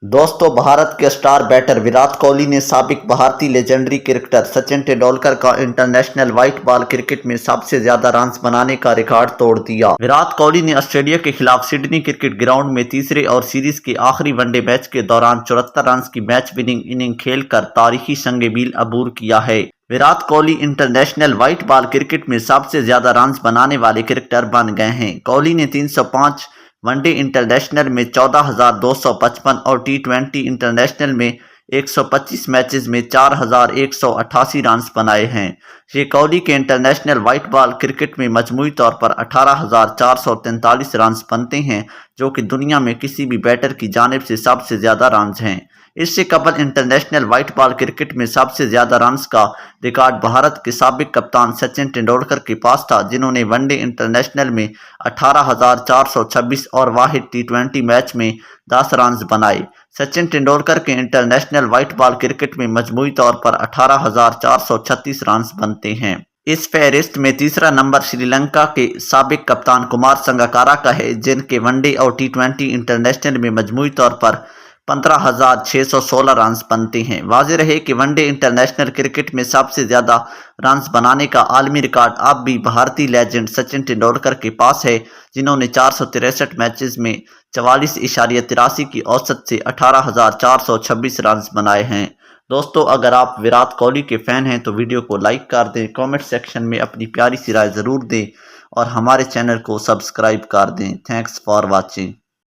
दोस्तों, भारत के star batter Virat Kohli ने साबिक भारतीय लेजेंडरी क्रिकेटर सचिन तेंदुलकर का इंटरनेशनल व्हाइट बॉल क्रिकेट में सबसे ज्यादा रन्स बनाने का रिकॉर्ड तोड़ दिया। विराट कोहली ने ऑस्ट्रेलिया के खिलाफ सिडनी क्रिकेट ग्राउंड में तीसरे और सीरीज के आखिरी वनडे मैच के दौरान 74 रन की मैच विनिंग इनिंग खेलकर तारीखी संग मील अबूर किया है। Virat Kohli international white ball cricket में सबसे ज्यादा रन्स बनाने वाले क्रिकेटर बन गए हैं। कोहली ने 305 वनडे इंटरनेशनल में 14,255 और टी20 इंटरनेशनल में 125 मैचेस में 4,188 रन्स बनाए हैं। ये कोहली के इंटरनेशनल व्हाइट बॉल क्रिकेट में मजमूई तौर पर 18,443 रन्स बनते हैं, जो कि दुनिया में किसी भी बैटर की जानिब से सबसे ज्यादा रन्स हैं। इससे कबल इंटरनेशनल व्हाइट बॉल क्रिकेट में सबसे ज्यादा रन्स का रिकॉर्ड भारत के साबिक कप्तान सचिन तेंदुलकर के पास था, जिन्होंने वनडे इंटरनेशनल में 18,426 और वाहिद टी20 मैच में 10 रन्स बनाए। सचिन तेंदुलकर के इंटरनेशनल व्हाइट बॉल क्रिकेट में मजमूई तौर पर 18,436 रन्स बनते हैं। इस फहरिस्त में तीसरा नंबर श्रीलंका के साबिक कप्तान कुमार संगकारा का है, जिनके वनडे और टी20 इंटरनेशनल में मजमूई तौर पर 15,616 रन्स बनते हैं। वाज़ेह रहे कि वनडे इंटरनेशनल क्रिकेट में सबसे ज़्यादा रन्स बनाने का आलमी रिकॉर्ड अब भी भारतीय लेजेंड सचिन तेंदुलकर के पास है, जिन्होंने 463 मैचेस में 44.83 की औसत से 18,426 रन्स बनाए हैं। दोस्तों, अगर आप विराट कोहली के फ़ैन हैं तो वीडियो को लाइक कर दें, कमेंट सेक्शन में अपनी प्यारी सी राय ज़रूर दें और हमारे चैनल को सब्सक्राइब कर दें। Thanks for watching.